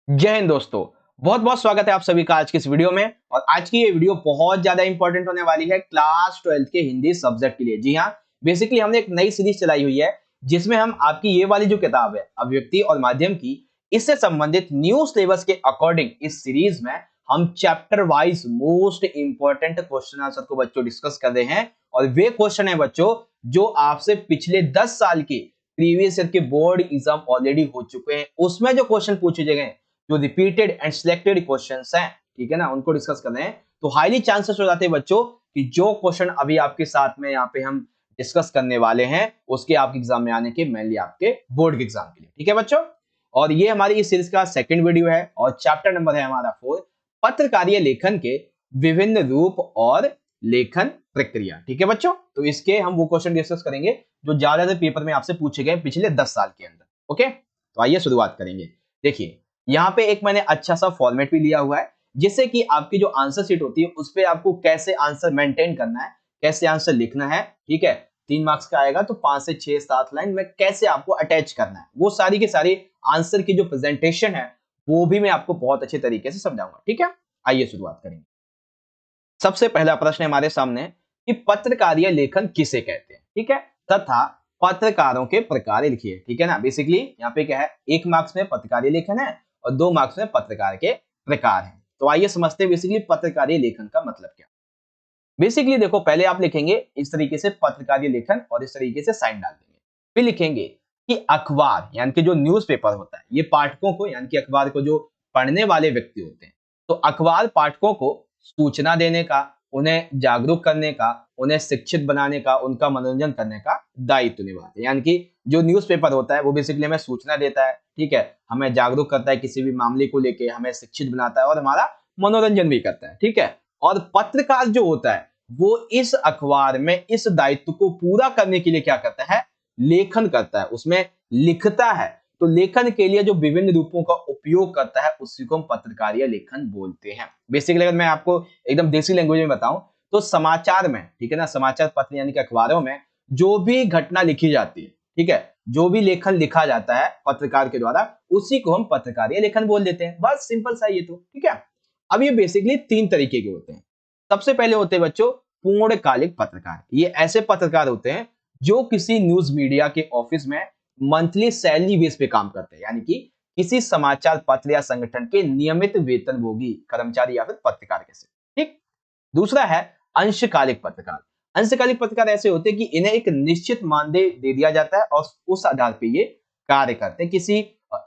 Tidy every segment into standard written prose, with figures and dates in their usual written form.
जय हिंद दोस्तों। बहुत बहुत स्वागत है आप सभी का आज की इस वीडियो में। और आज की ये वीडियो बहुत ज्यादा इंपॉर्टेंट होने वाली है क्लास 12 के हिंदी सब्जेक्ट के लिए। जी हाँ, बेसिकली हमने एक नई सीरीज चलाई हुई है जिसमें हम आपकी ये वाली जो किताब है अभिव्यक्ति और माध्यम की, इससे संबंधित न्यू सिलेबस के अकॉर्डिंग इस सीरीज में हम chapter wise most important question answer को बच्चों डिस्कस कर रहे हैं। और वे क्वेश्चन है बच्चों जो आपसे पिछले 10 साल के प्रीवियस ईयर के बोर्ड एग्जाम ऑलरेडी हो चुके हैं, उसमें जो क्वेश्चन पूछे गए, जो रिपीटेड एंड सिलेक्टेड क्वेश्चंस हैं, ठीक है ना, उनको डिस्कस कर रहे हैं। तो हाईली चांसेस हो जाते हैं बच्चों कि जो क्वेश्चन अभी आपके साथ में यहाँ पे हम डिस्कस करने वाले हैं उसके आपके एग्जाम में आने के, मेनली आपके बोर्ड के एग्जाम के लिए। ठीक है बच्चों, और ये हमारी इस सीरीज का सेकंड वीडियो है और चैप्टर नंबर है हमारा 4, पत्रकारीय लेखन के विभिन्न रूप और लेखन प्रक्रिया। ठीक है बच्चों, तो इसके हम वो क्वेश्चन डिस्कस करेंगे जो ज्यादातर पेपर में आपसे पूछे गए पिछले 10 साल के अंदर। ओके, तो आइए शुरुआत करेंगे। देखिए, यहाँ पे एक मैंने अच्छा सा फॉर्मेट भी लिया हुआ है जिससे कि आपकी जो आंसर शीट होती है उस पे आपको कैसे आंसर मेंटेन करना है, कैसे आंसर लिखना है। ठीक है, 3 मार्क्स का आएगा तो 5 से 6 7 लाइन में कैसे आपको अटैच करना है, वो सारी की सारी आंसर की जो प्रेजेंटेशन है वो भी मैं आपको बहुत अच्छे तरीके से समझाऊंगा। ठीक है, आइए शुरुआत करेंगे। सबसे पहला प्रश्न है हमारे सामने कि पत्रकारीय लेखन किसे कहते हैं। ठीक है, तथा पत्रकारों के प्रकार लिखिए। ठीक है ना, बेसिकली यहाँ पे क्या है, 1 मार्क्स में पत्रकारीय लेखन है और 2 मार्क्स में पत्रकार के प्रकार हैं। तो आइए समझते हैं बेसिकली पत्रकारीय लेखन का मतलब क्या। बेसिकली देखो, पहले आप लिखेंगे इस तरीके से पत्रकारीय लेखन और इस तरीके से साइन डाल देंगे। फिर लिखेंगे कि अखबार यानी कि जो न्यूज़पेपर होता है, ये पाठकों को यानी कि अखबार को जो पढ़ने वाले व्यक्ति होते हैं, तो अखबार पाठकों को सूचना देने का, उन्हें जागरूक करने का, उन्हें शिक्षित बनाने का, उनका मनोरंजन करने का दायित्व निभाते हैं। यानी कि जो न्यूज़पेपर होता है वो बेसिकली हमें सूचना देता है, ठीक है, हमें जागरूक करता है किसी भी मामले को लेके, हमें शिक्षित बनाता है और हमारा मनोरंजन भी करता है। ठीक है, और पत्रकार जो होता है वो इस अखबार में इस दायित्व को पूरा करने के लिए क्या करता है, लेखन करता है, उसमें लिखता है। तो लेखन के लिए जो विभिन्न रूपों का उपयोग करता है उसी को हम पत्रकारीय लेखन बोलते हैं। बेसिकली अगर मैं आपको एकदम देसी लैंग्वेज में बताऊं तो समाचार में, ठीक है ना, समाचार पत्र यानी कि अखबारों में जो भी घटना लिखी जाती है, ठीक है, जो भी लेखन लिखा जाता है पत्रकार के द्वारा, उसी को हम पत्रकारीय लेखन बोल देते हैं। बस सिंपल सा ये तो। ठीक है, अब ये बेसिकली 3 तरीके के होते हैं। सबसे पहले होते हैं बच्चों पूर्णकालिक पत्रकार। ये ऐसे पत्रकार होते हैं जो किसी न्यूज मीडिया के ऑफिस में मंथली सैलरी बेस पे काम करते हैं, यानी कि किसी समाचार पत्र या संगठन के नियमित वेतनभोगी कर्मचारी या फिर पत्रकार कैसे। ठीक, दूसरा है अंशकालिक पत्रकार। अंशकालिक पत्रकार ऐसे होते हैं कि इन्हें एक निश्चित मानदेय दे दिया जाता है और उस आधार पे ये कार्य करते हैं किसी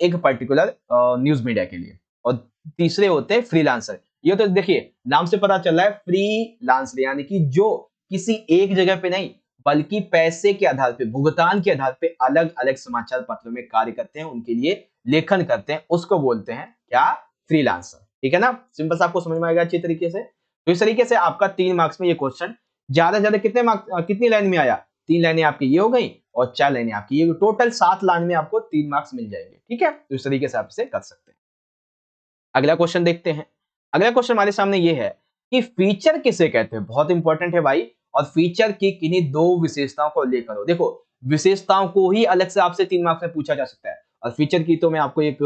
एक पर्टिकुलर न्यूज मीडिया के लिए। और तीसरे होते हैं फ्रीलांसर। ये तो देखिए नाम से पता चल रहा है फ्रीलांसर, यानी कि जो किसी एक जगह पे नहीं बल्कि पैसे के आधार पे, भुगतान के आधार पे अलग अलग समाचार पत्रों में कार्य करते हैं, उनके लिए लेखन करते हैं, उसको बोलते हैं क्या, फ्रीलांसर। ठीक है ना, सिंपल सा आपको समझ में आएगा अच्छी तरीके से। तो इस तरीके से आपका 3 मार्क्स में ये क्वेश्चन ज्यादा से ज्यादा कितने मार्क्स, कितनी लाइन में आया, 3 लाइनें आपकी ये हो गई और 4 लाइनें आपकी ये, टोटल 7 लाइन में आपको 3 मार्क्स मिल जाएंगे। ठीक है, तो इस तरीके से आप इसे कर सकते हैं। अगला क्वेश्चन देखते हैं। अगला क्वेश्चन हमारे सामने ये है कि फीचर किसे कहते हैं। बहुत इंपॉर्टेंट है भाई, और फीचर की किन्हीं 2 विशेषताओं को लेकर हो। देखो, विशेषताओं को ही अलग से आपसे 3 मार्क्स में पूछा जा सकता है और फीचर की तो मैं आपको एक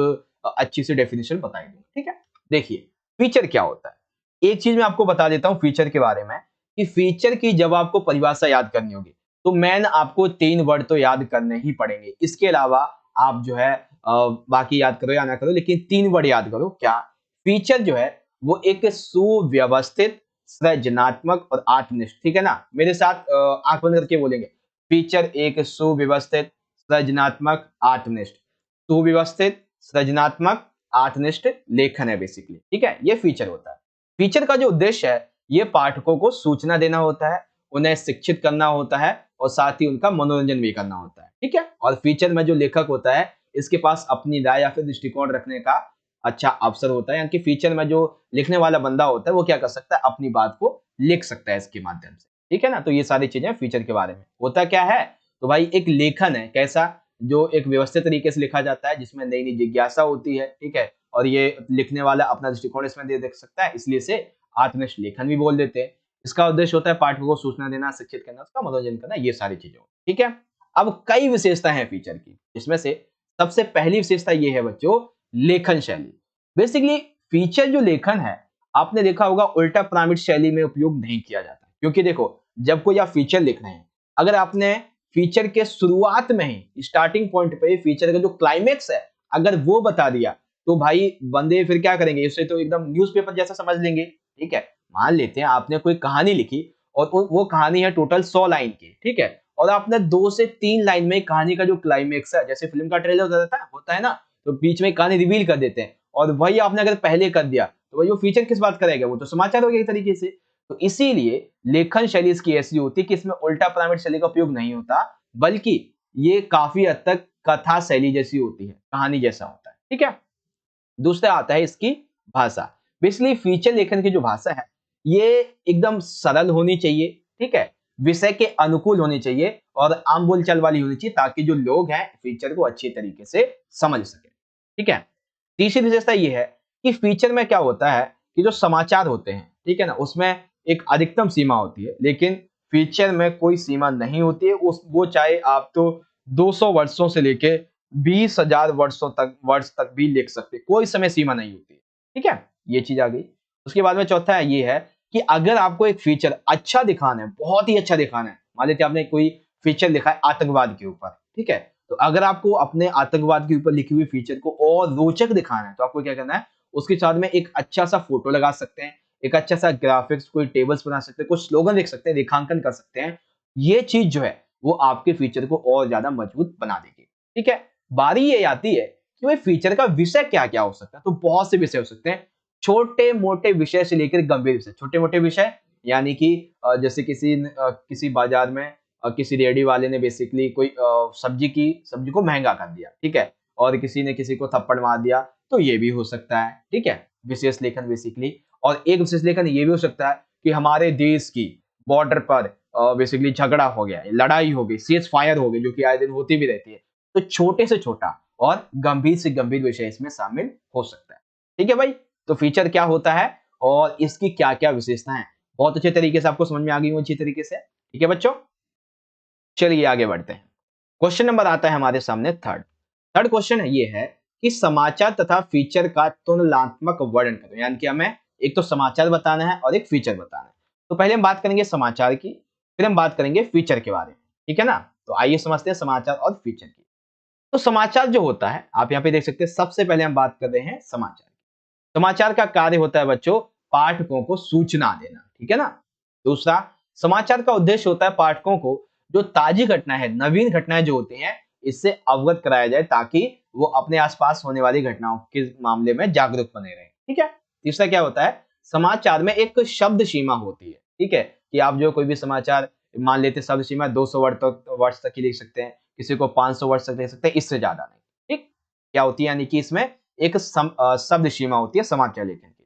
अच्छी सी डेफिनेशन बता दूंगा। ठीक है, देखिए फीचर क्या होता है। एक चीज मैं आपको बता देता हूं फीचर के बारे में, कि फीचर की जब आपको परिभाषा याद करनी होगी तो मैन आपको 3 वर्ड तो याद करने ही पड़ेंगे। इसके अलावा आप जो है बाकी याद करो या ना करो, लेकिन 3 वर्ड याद करो। क्या, फीचर जो है वो एक सुव्यवस्थित, सृजनात्मक और आत्मनिष्ठ। ठीक है ना, मेरे साथ आंख बंद करके बोलेंगे, फीचर एक सुव्यवस्थित, सृजनात्मक, आत्मनिष्ठ। सुव्यवस्थित, सृजनात्मक, आत्मनिष्ठ लेखन है बेसिकली। ठीक है, ये फीचर होता है। फीचर का जो उद्देश्य है ये पाठकों को सूचना देना होता है, उन्हें शिक्षित करना होता है और साथ ही उनका मनोरंजन भी करना होता है। ठीक है, और फीचर में जो लेखक होता है इसके पास अपनी राय या फिर दृष्टिकोण रखने का अच्छा अवसर होता है। यानी कि फीचर में जो लिखने वाला बंदा होता है वो क्या कर सकता है, अपनी बात को लिख सकता है इसके माध्यम से। ठीक है ना, तो ये सारी चीजें फीचर के बारे में। होता क्या है, तो भाई एक लेखन है कैसा, जो एक व्यवस्थित तरीके से लिखा जाता है, जिसमें नई नई जिज्ञासा होती है। ठीक है, और ये लिखने वाला अपना दृष्टिकोण इसमें दे सकता है, इसलिए से आत्मनिष्ठ लेखन भी बोल देते हैं। इसका उद्देश्य होता है पाठकों को सूचना देना, शिक्षित करना, उसका मनोरंजन करना, ये सारी चीजें। ठीक है, अब कई विशेषताएं हैं फीचर की, इसमें से सबसे पहली विशेषता ये है बच्चों, लेखन शैली। बेसिकली फीचर जो लेखन है, आपने देखा होगा उल्टा पिरामिड शैली में उपयोग नहीं किया जाता, क्योंकि देखो जब कोई आप फीचर लिख रहे हैं, अगर आपने फीचर के शुरुआत में ही स्टार्टिंग पॉइंट पे फीचर का जो क्लाइमेक्स है अगर वो बता दिया, तो भाई बंदे फिर क्या करेंगे, उसे तो एकदम न्यूज़पेपर जैसा समझ लेंगे। ठीक है, मान लेते हैं आपने कोई कहानी लिखी और वो कहानी है टोटल 100 लाइन की, ठीक है, और आपने 2 से 3 लाइन में कहानी का जो क्लाइमेक्स है, जैसे फिल्म का ट्रेलर होता है ना, तो बीच में कहानी रिवील कर देते हैं, और वही आपने अगर पहले कर दिया तो वही वो फीचर किस बात करेगा, वो तो समाचार हो गया एक तरीके से। तो इसीलिए लेखन शैली इसकी ऐसी होती है कि इसमें उल्टा पिरामिड शैली का उपयोग नहीं होता, बल्कि ये काफी हद तक कथा शैली जैसी होती है, कहानी जैसा होता है। ठीक है, दूसरा आता है इसकी भाषा। बेसिकली फीचर लेखन की जो भाषा है, ये एकदम सरल होनी चाहिए, ठीक है, विषय के अनुकूल होनी चाहिए और आम बोलचाल वाली होनी चाहिए, ताकि जो लोग हैं फीचर को अच्छी तरीके से समझ सके। ठीक है, तीसरी विशेषता ये है कि फीचर में क्या होता है कि जो समाचार होते हैं, ठीक है ना, उसमें एक अधिकतम सीमा होती है, लेकिन फीचर में कोई सीमा नहीं होती है। उस वो चाहे आप तो 200 वर्षों से लेके 20,000 वर्ष तक भी लिख सकते, कोई समय सीमा नहीं होती। ठीक है, ये चीज आ गई। उसके बाद में चौथा ये है कि अगर आपको एक फीचर अच्छा दिखाना है, बहुत ही अच्छा दिखाना है, मान लेते आपने कोई फीचर लिखा है आतंकवाद के ऊपर, ठीक है, तो अगर आपको अपने आतंकवाद के ऊपर लिखी हुई फीचर को और रोचक दिखाना है, तो आपको क्या करना है, उसके साथ में एक अच्छा सा फोटो लगा सकते हैं, एक अच्छा सा ग्राफिक्स, कोई टेबल्स बना सकते हैं, कुछ स्लोगन लिख सकते हैं, रेखांकन कर सकते हैं। ये चीज जो है वो आपके फीचर को और ज्यादा मजबूत बना देगी। ठीक है, बारी ये आती है कि भाई फीचर का विषय क्या क्या हो सकता है, तो बहुत से विषय हो सकते हैं, छोटे मोटे विषय से लेकर गंभीर विषय। छोटे मोटे विषय यानी कि जैसे किसी बाजार में किसी रेडी वाले ने बेसिकली कोई सब्जी को महंगा कर दिया, ठीक है, और किसी ने किसी को थप्पड़ मार दिया, तो ये भी हो सकता है। ठीक है, विशेष लेखन बेसिकली। और एक विशेष लेखन ये भी हो सकता है कि हमारे देश की बॉर्डर पर बेसिकली झगड़ा हो गया, लड़ाई हो गई, सीज फायर हो गई, जो कि आए दिन होती भी रहती है, तो छोटे से छोटा और गंभीर से गंभीर विषय इसमें शामिल हो सकता है। ठीक है भाई, तो फीचर क्या होता है और इसकी क्या क्या विशेषताएं, बहुत अच्छे तरीके से आपको समझ में आ गई हो अच्छी तरीके से। ठीक है बच्चों, चलिए आगे बढ़ते हैं। क्वेश्चन नंबर आता है हमारे सामने थर्ड। थर्ड क्वेश्चन ये है कि समाचार तथा फीचर का तुलनात्मक वर्णन करो, यानी कि हमें एक तो समाचार बताना है और एक फीचर बताना है। तो पहले हम बात करेंगे समाचार की, फिर हम बात करेंगे फीचर के बारे में। ठीक है ना, तो आइए समझते हैं समाचार और फीचर की। तो समाचार जो होता है, आप यहाँ पे देख सकते हैं, सबसे पहले हम बात कर रहे हैं समाचार। समाचार का कार्य होता है बच्चों पाठकों को सूचना देना, ठीक है ना। दूसरा, समाचार का उद्देश्य होता है पाठकों को जो ताजी घटना है, नवीन घटनाएं जो होती हैं, इससे अवगत कराया जाए, ताकि वो अपने आसपास होने वाली घटनाओं के मामले में जागरूक बने रहें। ठीक है, तीसरा क्या होता है, समाचार में एक शब्द सीमा होती है। ठीक है, कि आप जो कोई भी समाचार, मान लेते शब्द सीमा 200 वर्ष तक की लिख सकते हैं, किसी को 500 वर्ष तक लिख सकते हैं, इससे ज्यादा नहीं। ठीक, क्या होती है, यानी कि इसमें एक शब्द सीमा होती है समाचार लेखन की।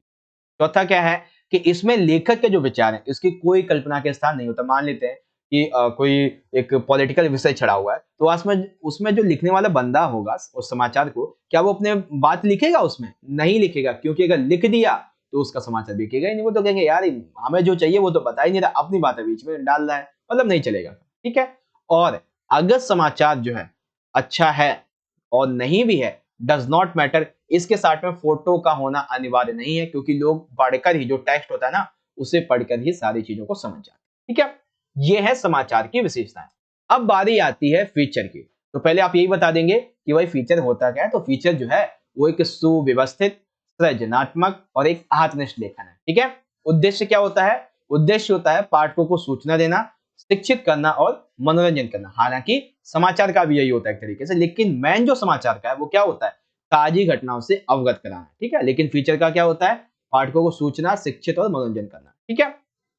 चौथा क्या है कि इसमें लेखक के जो विचार हैं, इसकी कोई कल्पना के स्थान नहीं होता। मान लेते हैं कि कोई एक पॉलिटिकल विषय चढ़ा हुआ है, तो उसमें उसमें जो लिखने वाला बंदा होगा उस समाचार को, क्या वो अपने बात लिखेगा उसमें? नहीं लिखेगा, क्योंकि अगर लिख दिया तो उसका समाचार बिकेगा ही नहीं। वो तो कहेंगे यार हमें जो चाहिए वो तो बता ही नहीं रहा, अपनी बातें बीच में डाल रहा है, मतलब नहीं चलेगा। ठीक है, और अगर समाचार जो है अच्छा है और नहीं भी है, डज नॉट मैटर, इसके साथ में फोटो का होना अनिवार्य नहीं है, क्योंकि लोग पढ़कर ही, जो टेक्स्ट होता है ना, उसे पढ़कर ही सारी चीजों को समझ जाते हैं। ठीक है, ये है समाचार की विशेषताएं। अब बारी आती है फीचर की। तो पहले आप यही बता देंगे कि भाई फीचर होता क्या है। तो फीचर जो है वो एक सुव्यवस्थित, सृजनात्मक और एक आत्मनिष्ठ लेखन है। ठीक है, उद्देश्य क्या होता है? उद्देश्य होता है पाठकों को सूचना देना, शिक्षित करना और मनोरंजन करना। हालांकि समाचार का भी यही होता है एक तरीके से, लेकिन मेन जो समाचार का है वो क्या होता है? ताजी घटनाओं से अवगत कराना। ठीक है, लेकिन फीचर का क्या होता है? पाठकों को सूचना, शिक्षित और मनोरंजन करना। ठीक है,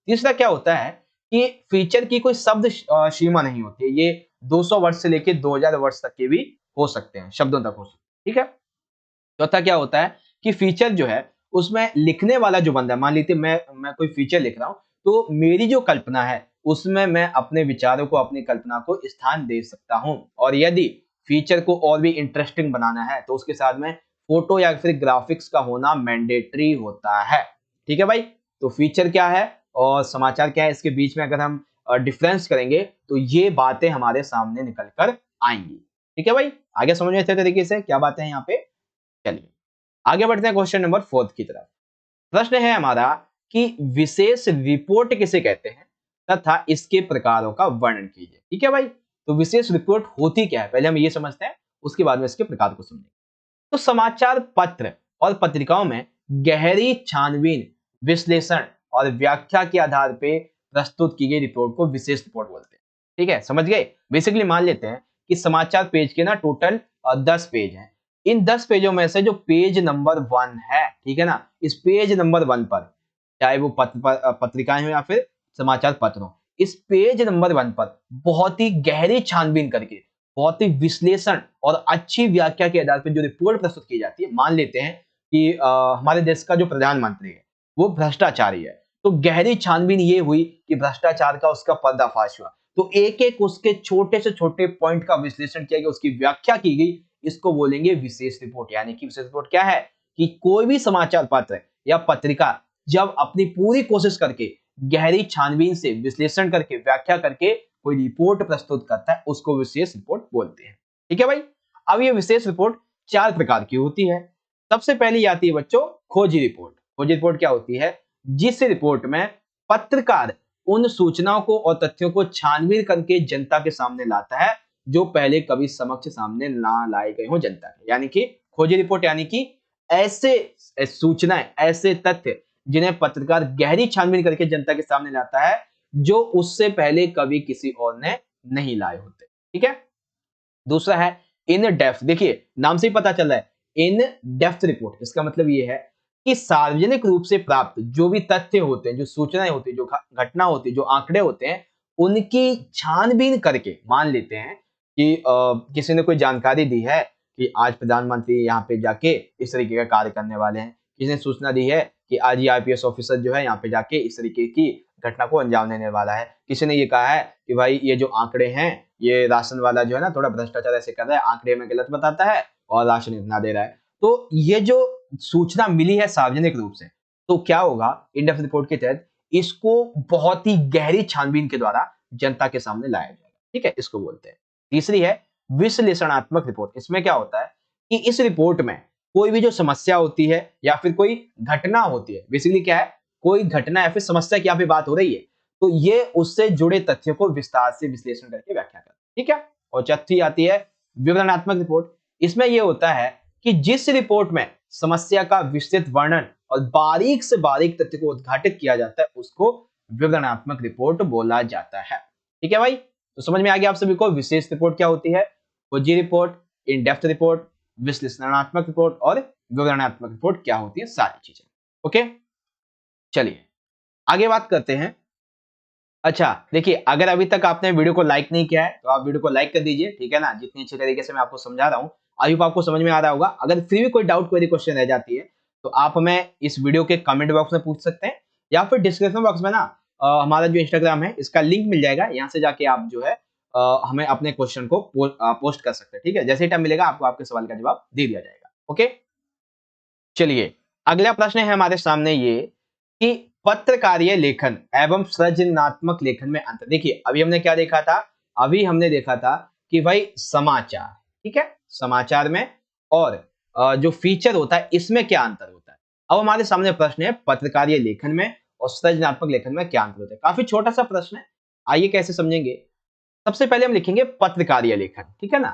तीसरा क्या होता है कि फीचर की कोई शब्द सीमा नहीं होती है। ये 200 वर्ष से लेकर 2000 वर्ष तक के भी हो सकते हैं, शब्दों तक हो सकते हैं। ठीक है, चौथा क्या होता है कि फीचर जो है उसमें लिखने वाला जो बंदा है, मान लीजिए मैं कोई फीचर लिख रहा हूं, तो मेरी जो कल्पना है उसमें मैं अपने विचारों को, अपनी कल्पना को स्थान दे सकता हूं। और यदि फीचर को और भी इंटरेस्टिंग बनाना है तो उसके साथ में फोटो या फिर ग्राफिक्स का होना मैंडेटरी होता है। ठीक है भाई, तो फीचर क्या है और समाचार क्या है, इसके बीच में अगर हम डिफरेंस करेंगे तो ये बातें हमारे सामने निकल कर आएंगी। ठीक है भाई, आगे समझ में अच्छे तरीके से क्या बातें हैं यहाँ पे, चलिए आगे बढ़ते हैं क्वेश्चन नंबर 4 की तरफ। प्रश्न है हमारा कि विशेष रिपोर्ट किसे कहते हैं तथा इसके प्रकारों का वर्णन कीजिए। ठीक है भाई, तो विशेष रिपोर्ट होती क्या है पहले हम ये समझते हैं, उसके बाद में इसके प्रकार को समझेंगे। तो समाचार पत्र और पत्रिकाओं में गहरी छानबीन, विश्लेषण और व्याख्या के आधार पे प्रस्तुत की गई रिपोर्ट को विशेष रिपोर्ट बोलते हैं। ठीक है, समझ गए। बेसिकली मान लेते हैं कि समाचार पेज के ना टोटल 10 पेज हैं। इन 10 पेजों में से जो पेज नंबर 1 है, ठीक है ना, इस पेज नंबर 1 पर, चाहे वो पत्रिकाएं हो या फिर समाचार पत्र हो, इस पेज नंबर 1 पर बहुत ही गहरी छानबीन करके, बहुत ही विश्लेषण और अच्छी व्याख्या के आधार पर जो रिपोर्ट प्रस्तुत की जाती है। मान लेते हैं कि हमारे देश का जो प्रधानमंत्री है वो भ्रष्टाचारी है, तो गहरी छानबीन ये हुई कि भ्रष्टाचार का उसका पर्दाफाश हुआ, तो एक एक उसके छोटे से छोटे पॉइंट का विश्लेषण किया गया, उसकी व्याख्या की गई। इसको बोलेंगे विशेष रिपोर्ट। यानी कि विशेष रिपोर्ट क्या है कि कोई भी समाचार पत्र या पत्रिका जब अपनी पूरी कोशिश करके गहरी छानबीन से विश्लेषण करके व्याख्या करके कोई रिपोर्ट प्रस्तुत करता है, उसको विशेष रिपोर्ट बोलते हैं। ठीक है भाई। अब ये विशेष रिपोर्ट 4 प्रकार की होती है। सबसे पहली आती है बच्चों खोजी रिपोर्ट। खोजी रिपोर्ट क्या होती है? जिस रिपोर्ट में पत्रकार उन सूचनाओं को और तथ्यों को छानबीन करके जनता के सामने लाता है जो पहले कभी समक्ष सामने ना लाए गए हो जनता के। यानी कि खोजी रिपोर्ट यानी कि ऐसे सूचनाएं, ऐसे तथ्य जिन्हें पत्रकार गहरी छानबीन करके जनता के सामने लाता है जो उससे पहले कभी किसी और ने नहीं लाए होते। ठीक है। दूसरा है इन डेप्थ। देखिए नाम से ही पता चल रहा है इन डेप्थ रिपोर्ट। इसका मतलब ये है कि सार्वजनिक रूप से प्राप्त जो भी तथ्य होते हैं, जो सूचनाएं होती है, जो घटना होती है, जो आंकड़े होते हैं, उनकी छानबीन करके मान लेते हैं कि किसी ने कोई जानकारी दी है कि आज प्रधानमंत्री यहाँ पे जाके इस तरीके का कार्य करने वाले हैं। किसी ने सूचना दी है कि आज ये आईपीएस ऑफिसर जो है यहाँ पे जाके इस तरीके की घटना को अंजाम देने वाला है। किसी ने ये कहा है कि भाई ये जो आंकड़े हैं, ये राशन वाला जो है ना थोड़ा भ्रष्टाचार ऐसे कर रहा है, आंकड़े में गलत बताता है और राशन इतना दे रहा है। तो ये जो सूचना मिली है सार्वजनिक रूप से, तो क्या होगा इन डेप्थ रिपोर्ट के तहत इसको बहुत ही गहरी छानबीन के द्वारा जनता के सामने लाया जाएगा। ठीक है, इसको बोलते हैं। तीसरी है विश्लेषणात्मक रिपोर्ट। इसमें क्या होता है कि इस रिपोर्ट में कोई भी जो समस्या होती है या फिर कोई घटना होती है, बेसिकली क्या है, कोई घटना या फिर समस्या की यहाँ पे बात हो रही है, तो ये उससे जुड़े तथ्यों को विस्तार से विश्लेषण करके व्याख्या करता है। ठीक है। और चौथी आती है विवरणात्मक रिपोर्ट। इसमें यह होता है कि जिस रिपोर्ट में समस्या का विस्तृत वर्णन और बारीक से बारीक तथ्य को उद्घाटित किया जाता है, उसको विवरणात्मक रिपोर्ट बोला जाता है। ठीक है भाई, तो समझ में आ गया आप सभी को विशेष रिपोर्ट क्या होती है, खोजी रिपोर्ट, इन डेप्थ रिपोर्ट, विश्लेषणात्मक रिपोर्ट और विवरणात्मक रिपोर्ट क्या होती है, सारी चीजें। ओके, चलिए आगे बात करते हैं। अच्छा देखिए, अगर अभी तक आपने वीडियो को लाइक नहीं किया है तो आप वीडियो को लाइक कर दीजिए। ठीक है ना, जितनी अच्छी तरीके से मैं आपको समझा रहा हूं, आई होप आपको समझ में आ रहा होगा। अगर फिर भी कोई डाउट, कोई क्वेश्चन रह जाती है तो आप हमें इस वीडियो के कमेंट बॉक्स में पूछ सकते हैं या फिर डिस्क्रिप्शन बॉक्स में ना हमारा जो इंस्टाग्राम है इसका लिंक मिल जाएगा, यहाँ से जाके आप जो है हमें अपने क्वेश्चन को पोस्ट कर सकते हैं। ठीक है, जैसे ही टाइम मिलेगा आपको आपके सवाल का जवाब दे दिया जाएगा। ओके, चलिए अगला प्रश्न है हमारे सामने ये कि पत्रकारीय लेखन एवं सृजनात्मक लेखन में अंतर। देखिए अभी हमने क्या देखा था, अभी हमने देखा था कि भाई समाचार, ठीक है, समाचार में और जो फीचर होता है इसमें क्या अंतर होता है। अब हमारे सामने प्रश्न है पत्रकारीय लेखन में और सृजनात्मक लेखन में क्या अंतर होता है। काफी छोटा सा प्रश्न है, आइए कैसे समझेंगे। सबसे पहले हम लिखेंगे पत्रकारीय लेखन, ठीक है ना।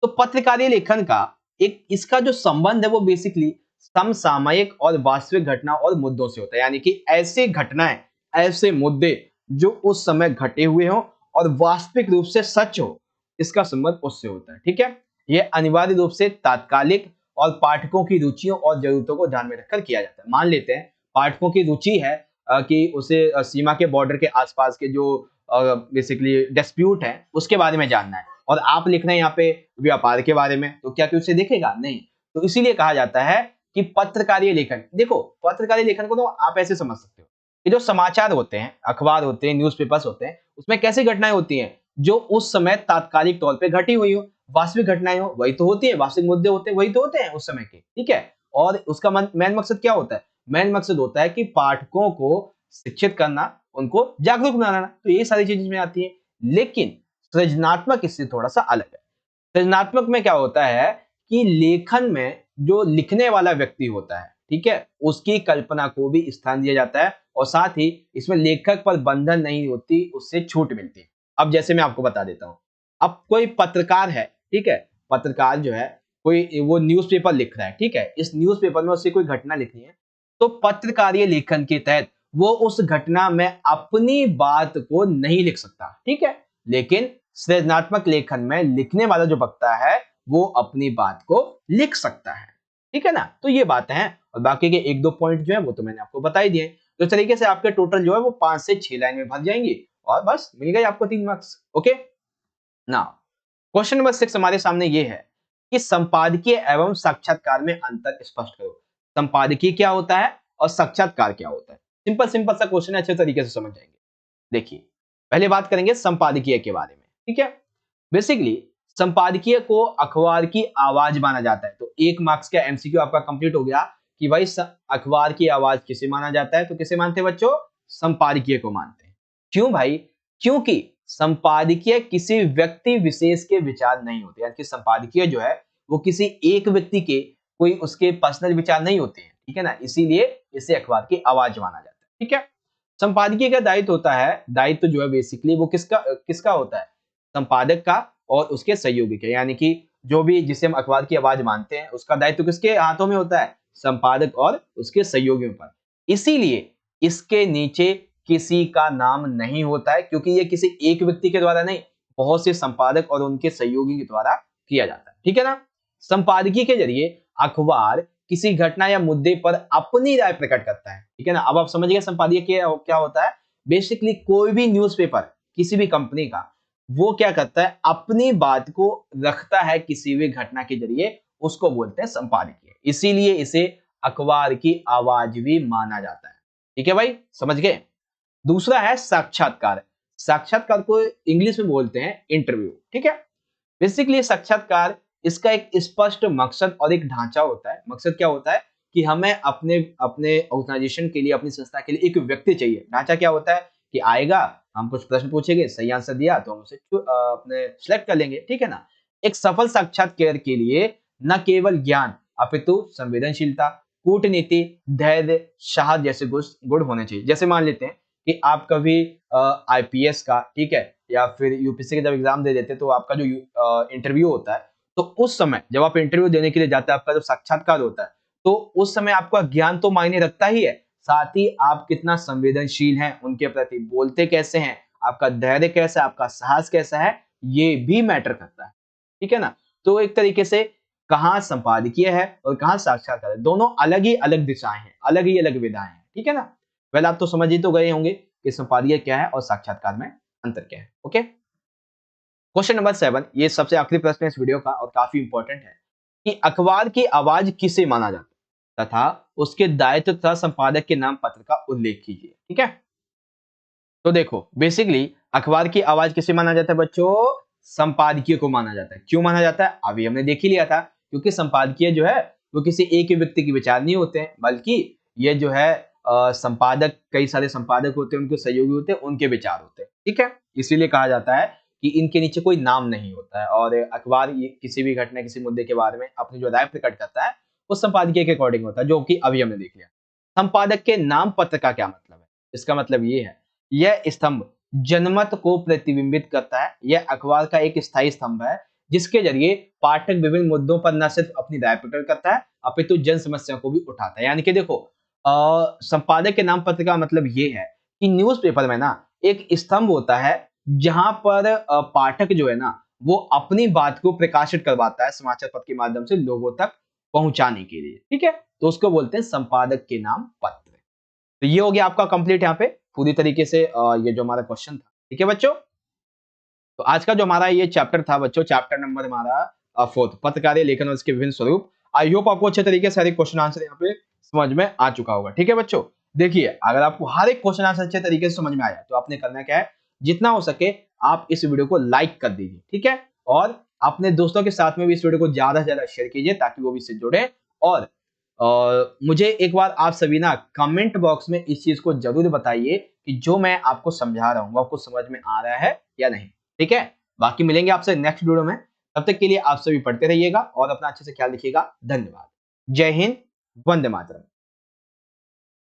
तो पत्रकारीय लेखन का एक इसका जो संबंध है वो बेसिकली समसामयिक और वास्तविक घटना और मुद्दों से होता है। यानी कि ऐसे घटनाएं, ऐसे मुद्दे जो उस समय घटे हुए हों और वास्तविक रूप से सच हो, इसका संबंध उससे होता है। ठीक है, यह अनिवार्य रूप से तात्कालिक और पाठकों की रुचियों और जरूरतों को ध्यान में रखकर किया जाता है। मान लेते हैं पाठकों की रुचि है कि उसे सीमा के बॉर्डर के आसपास के जो बेसिकली डिस्प्यूट है उसके बारे में जानना है और आप लिख रहे हैं यहाँ पे व्यापार के बारे में, तो क्या कि उसे देखेगा? नहीं। तो इसीलिए कहा जाता है कि पत्रकारीय लेखन। देखो पत्रकारीय लेखन को तो आप ऐसे समझ सकते हो कि जो समाचार होते हैं, अखबार होते हैं, न्यूज़पेपर्स होते हैं, उसमें कैसी घटनाएं होती हैं जो उस समय तात्कालिक तौर पे घटी हुई हो, वास्तविक घटनाएं हो वही तो होती है, वास्तविक मुद्दे होते हैं वही तो होते हैं उस समय के। ठीक है, और उसका मेन मकसद क्या होता है? मेन मकसद होता है कि पाठकों को शिक्षित करना, उनको जागरूक बनाना, तो ये सारी चीजें इसमें आती है। लेकिन सृजनात्मक इससे थोड़ा सा अलग है। सृजनात्मक में क्या होता है कि लेखन में जो लिखने वाला व्यक्ति होता है, ठीक है, उसकी कल्पना को भी स्थान दिया जाता है और साथ ही इसमें लेखक पर बंधन नहीं होती, उससे छूट मिलती है। अब जैसे मैं आपको बता देता हूँ, अब कोई पत्रकार है, ठीक है, पत्रकार जो है कोई वो न्यूज़पेपर लिख रहा है, ठीक है, इस न्यूज़पेपर में उसे कोई घटना लिखनी है, तो पत्रकारीय लेखन के तहत वो उस घटना में अपनी बात को नहीं लिख सकता, ठीक है, लेकिन सृजनात्मक लेखन में लिखने वाला जो वक्ता है वो अपनी बात को लिख सकता है, ठीक है ना। तो ये बातें हैं और बाकी के एक दो पॉइंट जो है वो तो मैंने आपको बता ही दिए। तो इस तरीके से आपके टोटल जो है वो 5 से 6 लाइन में भर जाएंगी और बस मिल गए आपको 3 marks. Okay, now question number 6 हमारे सामने ये है कि संपादकीय एवं साक्षात्कार में अंतर स्पष्ट करो। संपादकीय क्या होता है और साक्षात्कार क्या होता है? सिंपल सिंपल सा क्वेश्चन है, अच्छे तरीके से समझ जाएंगे। देखिए, पहले बात करेंगे संपादकीय के बारे में, ठीक है। बेसिकली संपादकीय को अखबार की आवाज माना जाता है। तो 1 मार्क्स का एमसीक्यू आपका कंप्लीट हो गया कि भाई अखबार की आवाज किसे माना जाता है? तो किसे मानते हैं बच्चों? संपादकीय को मानते हैं। क्यों भाई? क्योंकि संपादकीय किसी व्यक्ति विशेष के विचार नहीं होते, यानी कि संपादकीय जो है वो किसी एक व्यक्ति के कोई उसके पर्सनल विचार नहीं होते हैं, ठीक है ना, इसीलिए इसे अखबार की आवाज माना जाता है, ठीक है। संपादकीय का दायित्व होता है, दायित्व जो है बेसिकली वो किसका किसका होता है? संपादक का और उसके सहयोगी का, यानी कि जो भी जिसे हम अखबार की आवाज मानते हैं उसका दायित्व किसके हाथों में होता है? संपादक और उसके सहयोगियों पर। इसीलिए इसके नीचे किसी का नाम नहीं होता है, क्योंकि ये किसी एक व्यक्ति के द्वारा नहीं, बहुत से संपादक और उनके सहयोगी के द्वारा किया जाता है, ठीक है ना। संपादकीय के जरिए अखबार किसी घटना या मुद्दे पर अपनी राय प्रकट करता है, ठीक है ना। अब आप समझ गए संपादकीय क्या होता है। बेसिकली कोई भी न्यूज़पेपर किसी भी कंपनी का वो क्या करता है, अपनी बात को रखता है किसी भी घटना के जरिए, उसको बोलते हैं संपादकीय। इसीलिए इसे अखबार की आवाज भी माना जाता है, ठीक है भाई, समझ गए। दूसरा है साक्षात्कार। साक्षात्कार को इंग्लिश में बोलते हैं इंटरव्यू, ठीक है। बेसिकली साक्षात्कार इसका एक स्पष्ट मकसद और एक ढांचा होता है। मकसद क्या होता है कि हमें अपने अपने ऑर्गेनाइजेशन के लिए, अपनी संस्था के लिए एक व्यक्ति चाहिए। ढांचा क्या होता है कि आएगा, हम कुछ प्रश्न पूछेंगे, सही आंसर दिया तो हम उसे अपने सिलेक्ट कर लेंगे, ठीक है ना। एक सफल साक्षात्कार के लिए न केवल ज्ञान अपितु संवेदनशीलता, कूटनीति, धैर्य, साहस जैसे गुण होने चाहिए। जैसे मान लेते हैं कि आप कभी आईपीएस का, ठीक है, या फिर यूपीएससी का जब एग्जाम दे देते हैं तो आपका जो इंटरव्यू होता है, तो उस समय जब आप इंटरव्यू देने के लिए जाते हैं, आपका जो साक्षात्कार होता है, तो उस समय आपका ज्ञान तो मायने रखता ही है, साथ ही आप कितना संवेदनशील हैं उनके प्रति, बोलते कैसे हैं, आपका धैर्य कैसा है, आपका साहस कैसा है, ये भी मैटर करता है, ठीक है ना। तो एक तरीके से कहाँ संपादकीय है और कहाँ साक्षात्कार है, दोनों अलग ही अलग दिशाएं हैं, अलग ही अलग विधाएं हैं, ठीक है ना। वेल आप तो समझ ही तो गए होंगे कि संपादकीय क्या है और साक्षात्कार में अंतर क्या है। ओके, क्वेश्चन नंबर 7, ये सबसे आखिरी प्रश्न है इस वीडियो का और काफी इंपॉर्टेंट है कि अखबार की आवाज किसे माना जाता है तथा उसके दायित्व तथा संपादक के नाम पत्र का उल्लेख कीजिए, ठीक है। तो देखो, बेसिकली अखबार की आवाज किसे माना जाता है बच्चों? संपादकीय को माना जाता है। क्यों माना जाता है? अभी हमने देख ही लिया था, क्योंकि संपादकीय जो है वो किसी एक ही व्यक्ति के विचार नहीं होते हैं, बल्कि ये जो है संपादक, कई सारे संपादक होते हैं, उनके सहयोगी होते हैं, उनके विचार होते हैं, ठीक है। इसीलिए कहा जाता है कि इनके नीचे कोई नाम नहीं होता है और अखबार ये किसी भी घटना, किसी मुद्दे के बारे में अपनी जो राय प्रकट करता है वो संपादकीय के अकॉर्डिंग होता है, जो कि अभी हमने देख लिया। संपादक के नाम पत्र का क्या मतलब है? इसका मतलब ये है, यह स्तंभ जनमत को प्रतिबिंबित करता है। यह अखबार का एक स्थायी स्तंभ है जिसके जरिए पाठक विभिन्न मुद्दों पर न सिर्फ अपनी राय प्रकट करता है अपितु जन समस्या को भी उठाता है। यानी कि देखो, संपादक के नाम पत्र का मतलब ये है कि न्यूज़पेपर में ना एक स्तंभ होता है जहां पर पाठक जो है ना वो अपनी बात को प्रकाशित करवाता है समाचार पत्र के माध्यम से लोगों तक पहुंचाने के लिए, ठीक है। तो उसको बोलते हैं संपादक के नाम पत्र। तो ये हो गया आपका कंप्लीट यहाँ पे पूरी तरीके से ये जो हमारा क्वेश्चन था, ठीक है बच्चों। तो आज का जो हमारा ये चैप्टर था बच्चों, चैप्टर नंबर हमारा 4 पत्रकारिता लेखन और इसके विभिन्न स्वरूप। आई होप आपको अच्छे तरीके से हर एक क्वेश्चन आंसर यहाँ पे समझ में आ चुका होगा, ठीक है बच्चों। देखिए, अगर आपको हर एक क्वेश्चन आंसर अच्छे तरीके से समझ में आया तो आपने करना क्या है, जितना हो सके आप इस वीडियो को लाइक कर दीजिए, ठीक है, और अपने दोस्तों के साथ में भी इस वीडियो को ज्यादा से ज्यादा शेयर कीजिए ताकि वो भी इससे जुड़े। और मुझे एक बार आप सभी ना कमेंट बॉक्स में इस चीज को जरूर बताइए कि जो मैं आपको समझा रहा हूँ वो आपको समझ में आ रहा है या नहीं, ठीक है। बाकी मिलेंगे आपसे नेक्स्ट वीडियो में, तब तक के लिए आप सभी पढ़ते रहिएगा और अपना अच्छे से ख्याल रखिएगा। धन्यवाद। जय हिंद, वंदे मातरम।